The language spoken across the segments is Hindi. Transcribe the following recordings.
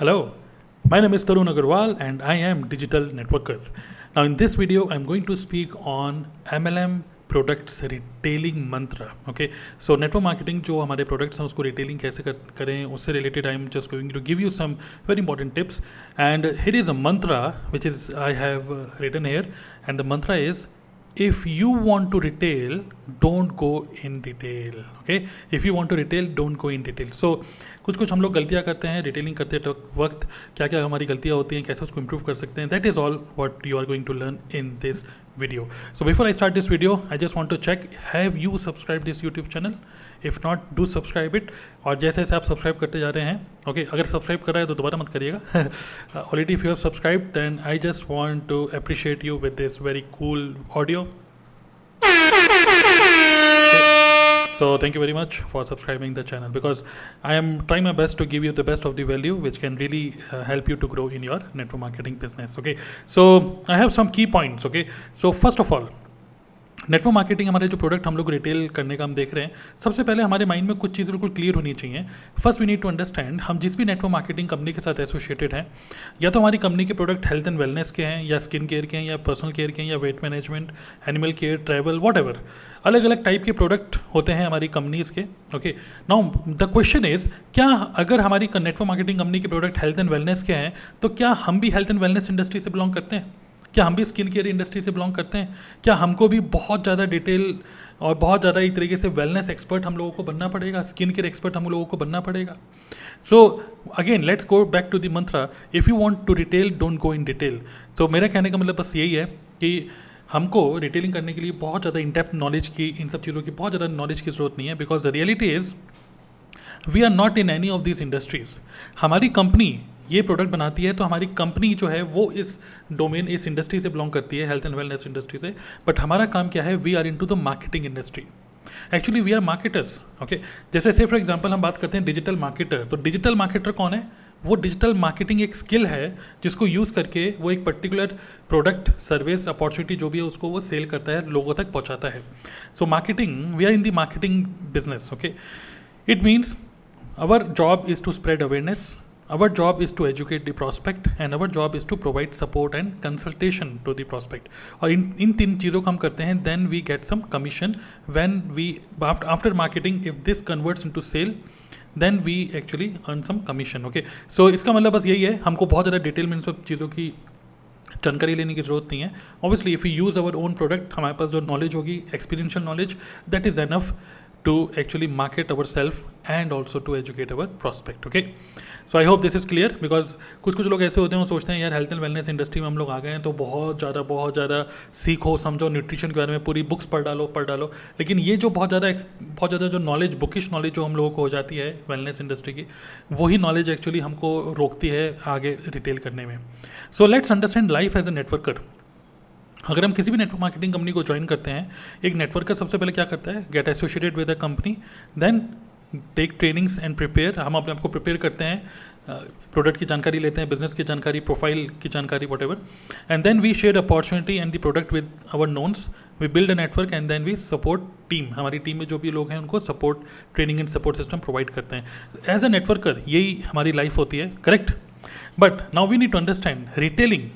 Hello, my name is Tarun Agarwal and I am Digital Networker. Now in this video, I'm going to speak on MLM products retailing mantra. Okay, so network marketing जो हमारे प्रोडक्ट्स हैं उसको रिटेलिंग कैसे करें उससे related I am just going to give you some very important tips and here is a mantra which is I have written here and the mantra is if you want to retail, don't go in detail. Okay, if you want to retail, don't go in detail. So कुछ हम लोग गलतियाँ करते हैं रिटेलिंग करते वक्त, क्या क्या हमारी गलतियाँ होती हैं, कैसे उसको इम्प्रूव कर सकते हैं. That is all what you are going to learn in this video. So before I start this video, I just want to check, have you subscribed this YouTube channel? If not, do subscribe it. और जैसे जैसे आप सब्सक्राइब करते जा रहे हैं, ओके, अगर सब्सक्राइब कर रहे हैं तो दोबारा मत करिएगा. Already if you have subscribed, then I just want to appreciate you with this very cool audio. So thank you very much for subscribing the channel because I am trying my best to give you the best of the value which can really help you to grow in your network marketing business. Okay, so I have some key points. Okay, so first of all, network marketing हमारे जो प्रोडक्ट हम लोग रिटेल करने का हम देख रहे हैं, सबसे पहले हमारे माइंड में कुछ चीज़ें बिल्कुल क्लियर होनी चाहिए. First we need to understand, हम जिस भी नेटवर्क मार्केटिंग कंपनी के साथ एसोसिएटेड हैं, या तो हमारी कंपनी के प्रोडक्ट हेल्थ एंड वेलनेस के हैं, या स्किन केयर के हैं, या पर्सनल केयर के हैं, या weight management, animal care, travel, whatever, अलग अलग टाइप के प्रोडक्ट होते हैं हमारी कंपनीज़ के. Okay, now the question is, क्या अगर हमारी नेटवर्क मार्केटिंग कंपनी के प्रोडक्ट हेल्थ एंड वेलनेस के हैं तो क्या हम भी हेल्थ एंड वेलनेस इंडस्ट्री से बिलोंग करते हैं? क्या हम भी स्किन केयर इंडस्ट्री से बिलोंग करते हैं? क्या हमको भी बहुत ज़्यादा डिटेल और बहुत ज़्यादा एक तरीके से वेलनेस एक्सपर्ट हम लोगों को बनना पड़ेगा, स्किन केयर एक्सपर्ट हम लोगों को बनना पड़ेगा? So again let's go back to the mantra, if you want to retail don't go in detail. तो मेरा कहने का मतलब बस यही है कि हमको रिटेलिंग करने के लिए बहुत ज़्यादा इन डेप्थ नॉलेज की, इन सब चीज़ों की बहुत ज़्यादा नॉलेज की ज़रूरत नहीं है. Because the reality is we are not in any of this industries. हमारी कंपनी ये प्रोडक्ट बनाती है तो हमारी कंपनी जो है वो इस डोमेन, इस इंडस्ट्री से बिलोंग करती है, हेल्थ एंड वेलनेस इंडस्ट्री से. बट हमारा काम क्या है, we are into the marketing industry. Actually we are marketers. Okay, जैसे से फॉर एग्जांपल हम बात करते हैं डिजिटल मार्केटर, तो डिजिटल मार्केटर कौन है? वो डिजिटल मार्केटिंग एक स्किल है जिसको यूज़ करके वो एक पर्टिकुलर प्रोडक्ट, सर्विस, अपॉर्चुनिटी जो भी है उसको वो सेल करता है, लोगों तक पहुँचाता है. So marketing, we are in the marketing business. Okay, it means our job is to spread awareness, our job is to educate the prospect, and our job is to provide support and consultation to the prospect. और इन तीन चीज़ों को हम करते हैं, then we get some commission when we after marketing, if this converts into sale, then we actually earn some commission. Okay, so इसका मतलब बस यही है, हमको बहुत ज़्यादा डिटेल में इन सब चीज़ों की जानकारी लेने की ज़रूरत नहीं है. Obviously if you use our own product, हमारे पास जो नॉलेज होगी, experiential knowledge, that is enough to actually market ourselves and also to educate our prospect. Okay, so I hope this is clear because कुछ लोग ऐसे होते हैं, वो सोचते हैं यार हेल्थ एंड वेलनेस इंडस्ट्री में हम लोग आ गए हैं तो बहुत ज़्यादा सीखो, समझो, न्यूट्रिशन के बारे में पूरी बुक्स पढ़ डालो. लेकिन ये जो बहुत ज़्यादा जो नॉलेज, बुकिश नॉलेज जो हम लोगों को हो जाती है वेलनेस इंडस्ट्री की, वही नॉलेज एक्चुअली हमको रोकती है आगे रिटेल करने में. So let's understand life as a networker. अगर हम किसी भी नेटवर्क मार्केटिंग कंपनी को ज्वाइन करते हैं, एक नेटवर्कर सबसे पहले क्या करता है, get associated with a company, then take trainings and prepare. हम अपने आप को प्रिपेयर करते हैं, प्रोडक्ट की जानकारी लेते हैं, बिजनेस की जानकारी, प्रोफाइल की जानकारी, whatever, and then we share opportunity and the product with our knowns. We build a network and then we support team. हमारी टीम में जो भी लोग हैं उनको support, training and support system provide करते हैं. एज अ नेटवर्कर यही हमारी लाइफ होती है, correct? But now we need to understand retailing,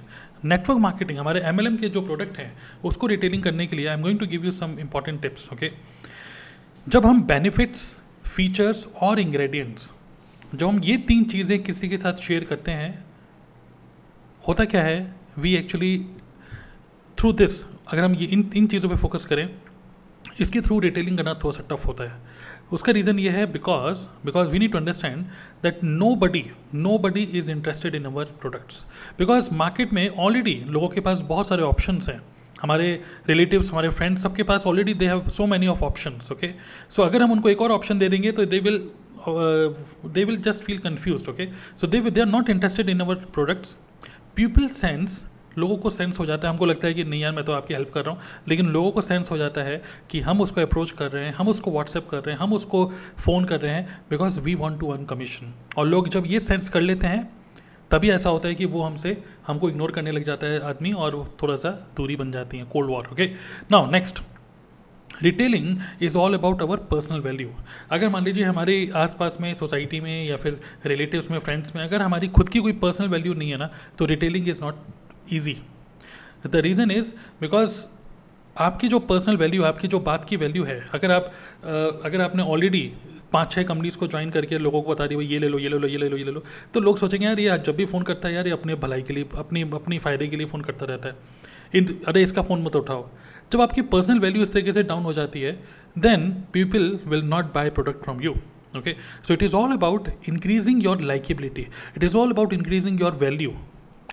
network marketing, हमारे MLM के जो प्रोडक्ट हैं उसको रिटेलिंग करने के लिए I am going to give you some important tips. Okay, जब हम बेनिफिट्स, फीचर्स और इंग्रेडिएंट्स, जब हम ये तीन चीज़ें किसी के साथ शेयर करते हैं, होता क्या है, वी एक्चुअली थ्रू दिस, अगर हम ये इन चीज़ों पे फोकस करें, इसके थ्रू रिटेलिंग करना थोड़ा सा टफ होता है. उसका रीज़न ये है because we need to understand that nobody is interested in our products. Because market में ऑलरेडी लोगों के पास बहुत सारे ऑप्शंस हैं, हमारे रिलेटिव्स, हमारे फ्रेंड्स, सबके पास already they have so many of options. Okay, so अगर हम उनको एक और ऑप्शन दे देंगे तो they will just feel confused. Okay, so they are not interested in our products. People sense, लोगों को सेंस हो जाता है, हमको लगता है कि नहीं यार मैं तो आपकी हेल्प कर रहा हूँ, लेकिन लोगों को सेंस हो जाता है कि हम उसको अप्रोच कर रहे हैं, हम उसको व्हाट्सएप कर रहे हैं, हम उसको फ़ोन कर रहे हैं, because we want to earn commission. और लोग जब ये सेंस कर लेते हैं तभी ऐसा होता है कि वो हमको इग्नोर करने लग जाता है आदमी, और थोड़ा सा दूरी बन जाती है, cold war. Okay, now next, retailing is all about our personal value. अगर मान लीजिए हमारे आसपास में, सोसाइटी में या फिर रिलेटिव्स में, फ्रेंड्स में, अगर हमारी खुद की कोई पर्सनल वैल्यू नहीं है ना, तो retailing is not easy. The reason is because आपकी जो पर्सनल वैल्यू, आपकी जो बात की वैल्यू है, अगर आपने ऑलरेडी 5-6 कंपनीज़ को ज्वाइन करके लोगों को बता दी भाई ये ले लो, ये ले लो, ये ले लो, ये ले लो, तो लोग सोचेंगे यार ये जब भी फ़ोन करता है यार ये अपने भलाई के लिए, अपनी फ़ायदे के लिए फ़ोन करता रहता है, अरे इसका फ़ोन मत उठाओ। जब आपकी पर्सनल वैल्यू इस तरीके से डाउन हो जाती है, then people will not buy product from you. Okay, so it is all about increasing your likeability, it is all about increasing your value.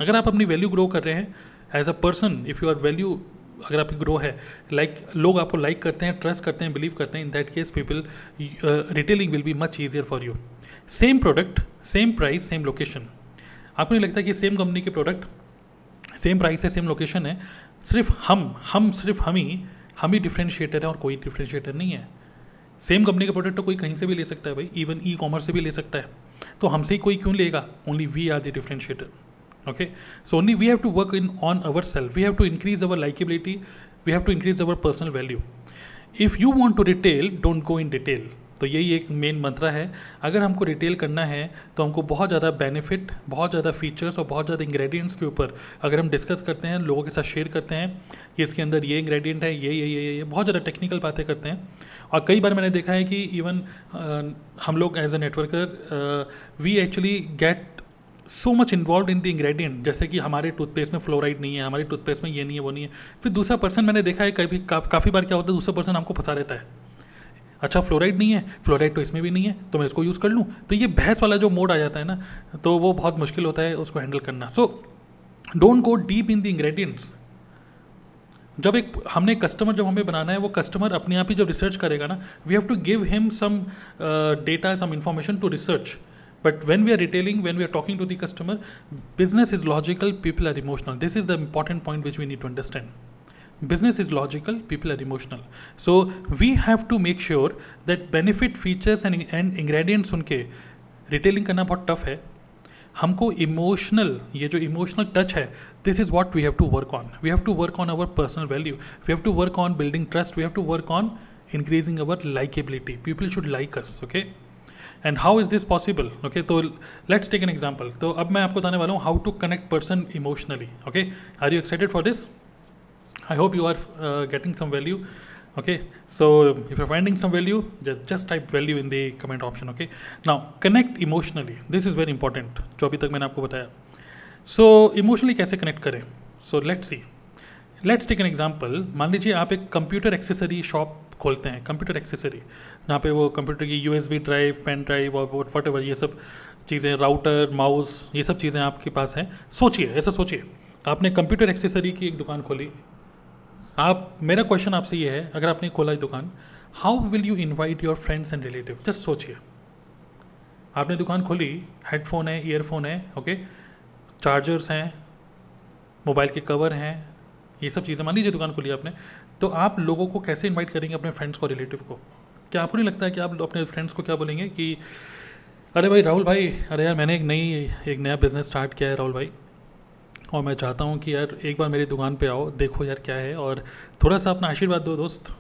अगर आप अपनी वैल्यू ग्रो कर रहे हैं as a person, if your value अगर आपकी ग्रो है, लोग आपको लाइक करते हैं, ट्रस्ट करते हैं, बिलीव करते हैं, in that case people, retailing will be much easier for you. Same product, same price, same location. आपको नहीं लगता कि सेम कंपनी के प्रोडक्ट, सेम प्राइस है, सेम लोकेशन है, सिर्फ हम ही डिफ्रेंशिएटर है और कोई डिफ्रेंशिएटर नहीं है। सेम कंपनी का प्रोडक्ट तो कोई कहीं से भी ले सकता है भाई, इवन ई कॉमर्स से भी ले सकता है, तो हमसे ही कोई क्यों लेगा? Only we are the differentiator. Okay, so only we have to work on ourselves. We have to increase our likability. We have to increase our personal value. If you want to retail, don't go in detail. तो यही एक मेन मंत्रा है। अगर हमको रिटेल करना है तो हमको बहुत ज़्यादा बेनिफिट, बहुत ज़्यादा फीचर्स और बहुत ज़्यादा इंग्रेडिएंट्स के ऊपर अगर हम डिस्कस करते हैं, लोगों के साथ शेयर करते हैं कि इसके अंदर ये इंग्रेडिएंट है, ये बहुत ज़्यादा टेक्निकल बातें करते हैं। और कई बार मैंने देखा है कि इवन हम लोग as a networker we actually get so much involve in the ingredient, जैसे कि हमारे टूथपेस्ट में फ्लोराइड नहीं है, हमारे टूथपेस्ट में ये नहीं है, वो नहीं है। फिर दूसरा पर्सन, मैंने देखा है काफ़ी बार क्या होता है, दूसरा पर्सन हमको फंसा देता है, अच्छा फ्लोराइड नहीं है, फ्लोराइड तो इसमें भी नहीं है, तो मैं इसको यूज़ कर लूँ। तो ये बहस वाला जो मोड आ जाता है ना, तो वो बहुत मुश्किल होता है उसको हैंडल करना। So don't go deep in the ingredients. जब हमने कस्टमर जब हमें बनाना है, वो कस्टमर अपने आप ही जब रिसर्च करेगा ना, we have to give him some data, some information to research. But when we are retailing, when we are talking to the customer, business is logical, people are emotional. This is the important point which we need to understand. Business is logical, people are emotional. So we have to make sure that benefit, features and ingredients उनके retailing करना बहुत tough है। हमको emotional, ये जो emotional touch है, this is what we have to work on. We have to work on our personal value. We have to work on building trust. We have to work on increasing our likability. People should like us, okay? And how is this possible? Okay, तो लेट्स टेक एन एग्जाम्पल। तो अब मैं आपको बताने वाला हूँ how to connect person emotionally. Okay, are you excited for this? I hope you are getting some value. Okay, so if you finding some value, just type value in the comment option. Okay, now connect emotionally, this is very important, जो अभी तक मैंने आपको बताया। सो इमोशनली कैसे कनेक्ट करें? So let's take an example. मान लीजिए आप एक कंप्यूटर एक्सेसरी शॉप खोलते हैं, कंप्यूटर एक्सेसरी, जहाँ पे वो कंप्यूटर की USB ड्राइव, पेन ड्राइव और वट एवर ये सब चीज़ें, राउटर, माउस, ये सब चीज़ें आपके पास हैं। सोचिए, ऐसा सोचिए, आपने कंप्यूटर एक्सेसरी की एक दुकान खोली। मेरा क्वेश्चन आपसे ये है, अगर आपने खोला दुकान, how will you invite your friends and relative? Just सोचिए, आपने दुकान खोली, हेडफोन है, ईयरफोन है, ओके, चार्जर्स हैं, मोबाइल के कवर हैं, ये सब चीज़ें, मान लीजिए दुकान खोली आपने, तो आप लोगों को कैसे इनवाइट करेंगे, अपने फ्रेंड्स को, रिलेटिव को? क्या आपको नहीं लगता है कि आप अपने फ्रेंड्स को क्या बोलेंगे कि अरे भाई राहुल भाई, अरे यार मैंने एक नया बिज़नेस स्टार्ट किया है राहुल भाई, और मैं चाहता हूँ कि यार एक बार मेरी दुकान पे आओ, देखो यार क्या है, और थोड़ा सा अपना आशीर्वाद दो दोस्त।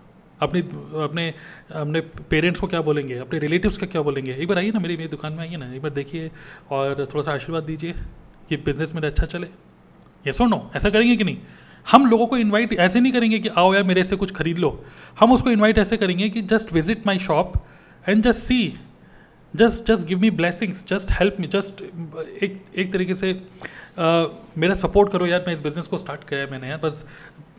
अपने पेरेंट्स को क्या बोलेंगे, अपने रिलेटिव्स का क्या बोलेंगे, एक बार आइए ना, मेरी दुकान में आइए ना, एक बार देखिए और थोड़ा सा आशीर्वाद दीजिए कि बिज़नेस मेरा अच्छा चले। यस और नो? ऐसा करेंगे कि नहीं? हम लोगों को इनवाइट ऐसे नहीं करेंगे कि आओ यार मेरे से कुछ खरीद लो, हम उसको इनवाइट ऐसे करेंगे कि just visit my shop and just see, just give me blessings, just help me, just एक तरीके से मेरा सपोर्ट करो यार, मैं इस बिज़नेस को स्टार्ट किया है मैंने यार, बस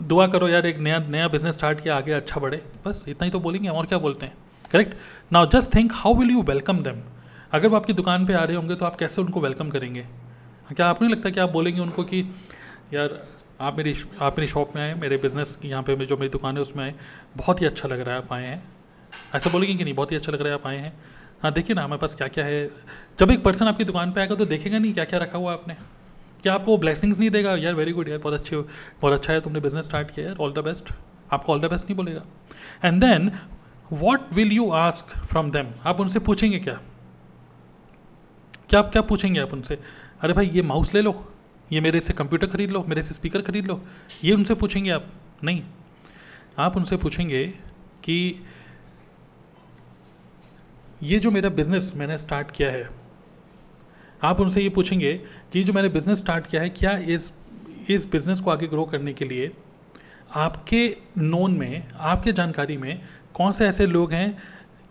दुआ करो यार, एक नया बिज़नेस स्टार्ट किया, आगे अच्छा बढ़े, बस इतना ही तो बोलेंगे, और क्या बोलते हैं? Correct? Now just think how will you welcome them. अगर वो आपकी दुकान पे आ रहे होंगे तो आप कैसे उनको वेलकम करेंगे? क्या आपको नहीं लगता कि आप बोलेंगे उनको कि यार आप मेरी शॉप में आए, मेरे बिज़नेस यहाँ पे जो मेरी दुकान है उसमें आए, बहुत ही अच्छा लग रहा है आप आए हैं, ऐसा बोलेंगे कि नहीं? बहुत ही अच्छा लग रहा है आप आए हैं, हाँ देखिए ना हमारे पास क्या क्या है। जब एक पर्सन आपकी दुकान पे आएगा तो देखेगा नहीं क्या क्या रखा हुआ आपने, क्या आपको वो ब्लेसिंग्स नहीं देगा, यार वेरी गुड यार, बहुत अच्छा है, तुमने बिज़नेस स्टार्ट किया यार, ऑल द बेस्ट, आपको ऑल द बेस्ट नहीं बोलेगा। And then what will you ask from them? आप उनसे पूछेंगे क्या आप क्या पूछेंगे आप उनसे? अरे भाई ये माउस ले लो, ये मेरे से कंप्यूटर खरीद लो, मेरे से स्पीकर खरीद लो, ये उनसे पूछेंगे आप? नहीं, आप उनसे पूछेंगे कि ये जो मेरा बिजनेस मैंने स्टार्ट किया है, आप उनसे ये पूछेंगे कि जो मैंने बिजनेस स्टार्ट किया है, क्या इस बिजनेस को आगे ग्रो करने के लिए आपके नोन में, आपके जानकारी में कौन से ऐसे लोग हैं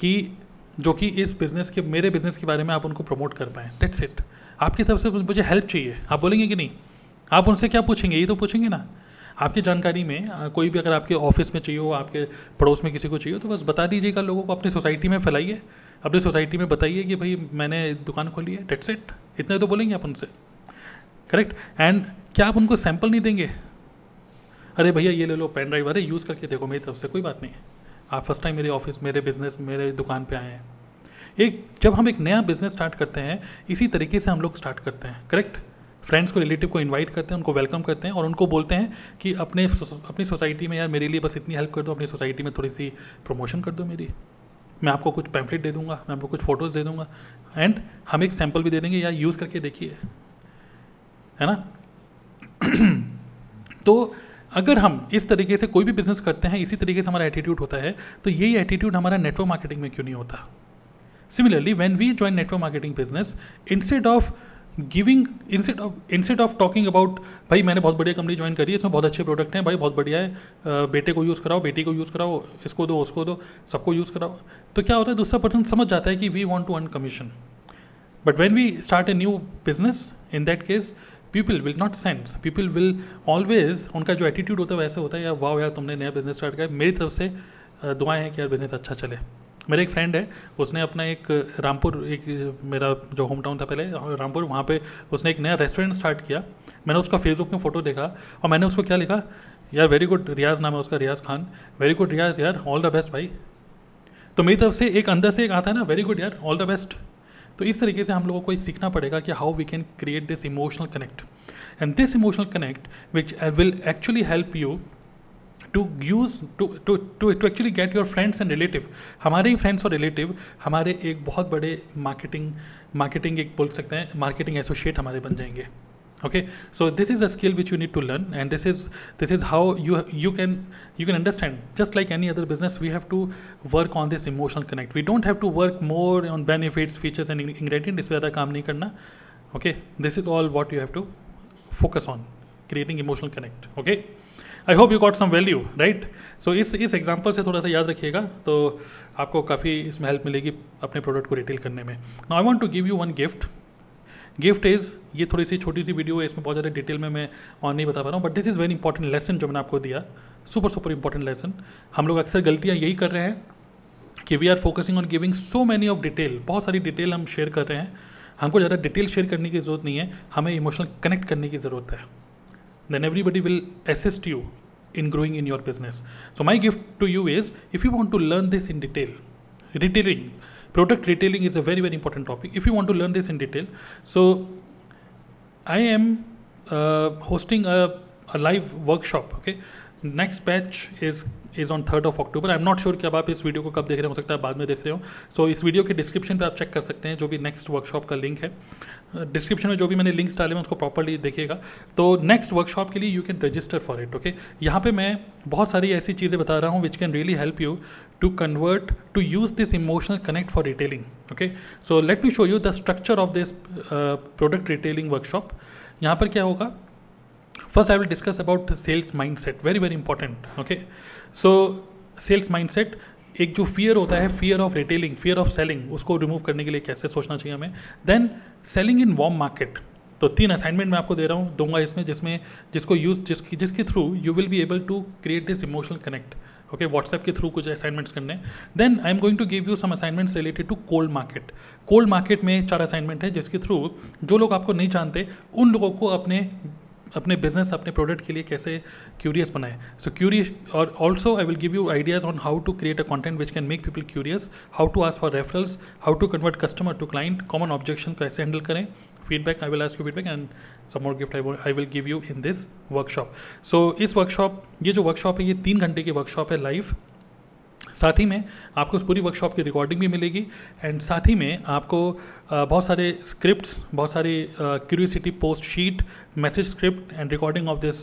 कि जो कि इस बिज़नेस के, मेरे बिज़नेस के बारे में आप उनको प्रमोट कर पाएँ। That's it. आपकी तरफ से मुझे हेल्प चाहिए, आप बोलेंगे कि नहीं? आप उनसे क्या पूछेंगे? ये तो पूछेंगे ना। आपकी जानकारी में कोई भी अगर आपके ऑफिस में चाहिए हो, आपके पड़ोस में किसी को चाहिए हो, तो बस बता दीजिएगा लोगों को, अपनी सोसाइटी में फैलाइए, अपनी सोसाइटी में बताइए कि भाई मैंने दुकान खोली है। That's it. इतने तो बोलेंगे आप उनसे, करेक्ट। एंड क्या आप उनको सैंपल नहीं देंगे? अरे भैया ये ले लो पेन ड्राइव, अरे यूज़ करके देखो, मेरी तरफ से कोई बात नहीं है, आप फर्स्ट टाइम मेरे ऑफिस, मेरे बिजनेस, मेरे दुकान पे आए हैं। जब हम एक नया बिजनेस स्टार्ट करते हैं, इसी तरीके से हम लोग स्टार्ट करते हैं, करेक्ट। फ्रेंड्स को, रिलेटिव को इनवाइट करते हैं, उनको वेलकम करते हैं और उनको बोलते हैं कि अपनी सोसाइटी में यार मेरे लिए बस इतनी हेल्प कर दो, अपनी सोसाइटी में थोड़ी सी प्रमोशन कर दो मेरी, मैं आपको कुछ पैम्फलेट दे दूंगा, मैं आपको कुछ फ़ोटोज़ दे दूंगा, एंड हम एक सैम्पल भी दे देंगे, यार यूज़ करके देखिए, है ना। तो अगर हम इस तरीके से कोई भी बिजनेस करते हैं, इसी तरीके से हमारा एटीट्यूड होता है, तो यही एटीट्यूड हमारा नेटवर्क मार्केटिंग में क्यों नहीं होता? Similarly when we join network marketing business, instead of talking about भाई मैंने बहुत बढ़िया कंपनी ज्वाइन करी है, इसमें बहुत अच्छे प्रोडक्ट हैं, भाई बहुत बढ़िया है, बेटे को यूज़ कराओ, बेटी को यूज़ कराओ, इसको दो, उसको दो, सबको यूज़ कराओ, तो क्या होता है, दूसरा पर्सन समझ जाता है कि we want to earn commission. But when we start a new business, in that case people will not sense, people will always, उनका जो एटीट्यूड होता है वैसे होता है, यार वाह यार तुमने नया बिजनेस स्टार्ट किया, मेरी तरफ से दुआएं हैं कि यार बिजनेस अच्छा चले। मेरा एक फ्रेंड है, उसने अपना एक रामपुर, एक मेरा जो होम टाउन था पहले रामपुर, वहाँ पे उसने एक नया रेस्टोरेंट स्टार्ट किया। मैंने उसका फेसबुक में फ़ोटो देखा और मैंने उसको क्या लिखा, यार वेरी गुड, रियाज़ नाम है उसका, रियाज़ खान, वेरी गुड रियाज़ यार, ऑल द बेस्ट भाई। तो मेरी तरफ से एक अंदर से एक आता है ना, वेरी गुड यार, ऑल द बेस्ट। तो इस तरीके से हम लोगों को सीखना पड़ेगा कि how we can create this emotional connect, and this emotional connect which will actually help you to actually get your friends and relative। हमारे ही फ्रेंड्स और रिलेटिव हमारे एक बहुत बड़े मार्केटिंग एक बोल सकते हैं, मार्केटिंग एसोसिएट हमारे बन जाएंगे। Okay, so this is a skill which you need to learn, and this is how you can understand. Just like any other business, we have to work on this emotional connect. We don't have to work more on benefits, features and ingredient, इससे ज़्यादा काम नहीं करना। Okay, this is all what you have to focus on, creating emotional connect। Okay, I hope you got some value, right? So इस एग्जाम्पल से थोड़ा सा याद रखिएगा, तो आपको काफ़ी इसमें हेल्प मिलेगी अपने प्रोडक्ट को रिटेल करने में। Now I want to give you one gift is, ये थोड़ी सी छोटी सी वीडियो है, इसमें बहुत ज़्यादा डिटेल में मैं और नहीं बता पा रहा हूँ, but this is very important lesson जो मैंने आपको दिया, सुपर इंपॉर्टेंट लेसन। हम लोग अक्सर गलतियाँ यही कर रहे हैं कि we are focusing on giving so many of detail, बहुत सारी डिटेल हम शेयर कर रहे हैं। हमको ज़्यादा डिटेल शेयर करने की ज़रूरत नहीं है, हमें इमोशनल कनेक्ट करने की ज़रूरत है। Then everybody will assist you in growing in your business. So my gift to you is, if you want to learn this in detail, product retailing is a very important topic. If you want to learn this in detail, so I am hosting a live workshop. Okay, next batch is on 3rd of October. I'm not sure कि अब आप इस वीडियो को कब देख रहे हो सकता है बाद में देख रहे हो। सो इस वीडियो के डिस्क्रिप्शन पे आप चेक कर सकते हैं जो भी नेक्स्ट वर्कशॉप का लिंक है। डिस्क्रिप्शन में जो भी मैंने लिंक्स डाले हैं उसको प्रॉपर्ली देखिएगा। तो नेक्स्ट वर्कशॉप के लिए you can register for it. Okay, यहाँ पे मैं बहुत सारी ऐसी चीज़ें बता रहा हूँ which can really help you to convert, to use this emotional connect for retailing. Okay, so let me show you the structure of this product retailing workshop. यहाँ पर क्या होगा, first I will discuss about sales mindset, very important। okay, so sales mindset, एक जो फियर होता है, fear of retailing, fear of selling, उसको रिमूव करने के लिए कैसे सोचना चाहिए हमें। Then selling in warm market, तो 3 असाइनमेंट मैं आपको दे रहा हूँ, दूंगा इसमें, जिसके through you will be able to create this emotional connect. Okay, WhatsApp के थ्रू कुछ असाइनमेंट्स करने। Then I am going to give you some assignments related to cold market. Cold market में 4 असाइनमेंट है जिसके थ्रू जो लोग आपको नहीं जानते उन लोगों को अपने बिजनेस, अपने प्रोडक्ट के लिए कैसे क्यूरियस बनाए। सो क्यूरियस, और also I will give you ideas on how to create a content which can make people curious, how to ask for referrals, how to convert customer to client, common objection कैसे हैंडल करें, feedback, I will ask you feedback, and some more gift I will give you in this workshop. So इस वर्कशॉप, ये जो वर्कशॉप है ये 3 घंटे की वर्कशॉप है लाइव। साथ ही में आपको उस पूरी वर्कशॉप की रिकॉर्डिंग भी मिलेगी एंड साथ ही में आपको बहुत सारे स्क्रिप्ट्स, बहुत सारी curiosity post sheet, message script and recording of this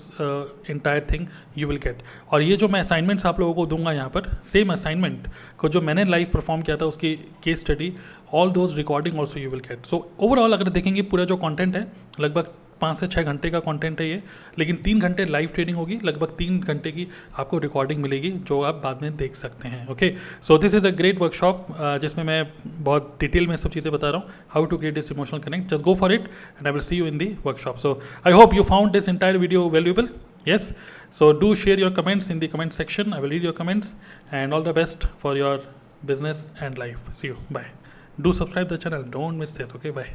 entire thing you will get. और ये जो मैं असाइनमेंट्स आप लोगों को दूंगा यहाँ पर, सेम असाइनमेंट को जो मैंने लाइव परफॉर्म किया था उसकी case study, all those recording also you will get. So overall अगर देखेंगे पूरा जो कॉन्टेंट है लगभग 5 से 6 घंटे का कंटेंट है ये, लेकिन 3 घंटे लाइव ट्रेनिंग होगी, लगभग 3 घंटे की आपको रिकॉर्डिंग मिलेगी जो आप बाद में देख सकते हैं। Okay, so this is a great workshop जिसमें मैं बहुत डिटेल में सब चीज़ें बता रहा हूँ, how to create this emotional connect. Just go for it and I will see you in the workshop. So I hope you found this entire video valuable. Yes, so do share your comments in the comment section. I will read your comments and all the best for your business and life. See you. Bye. Do subscribe the channel. Don't miss this. Okay, bye.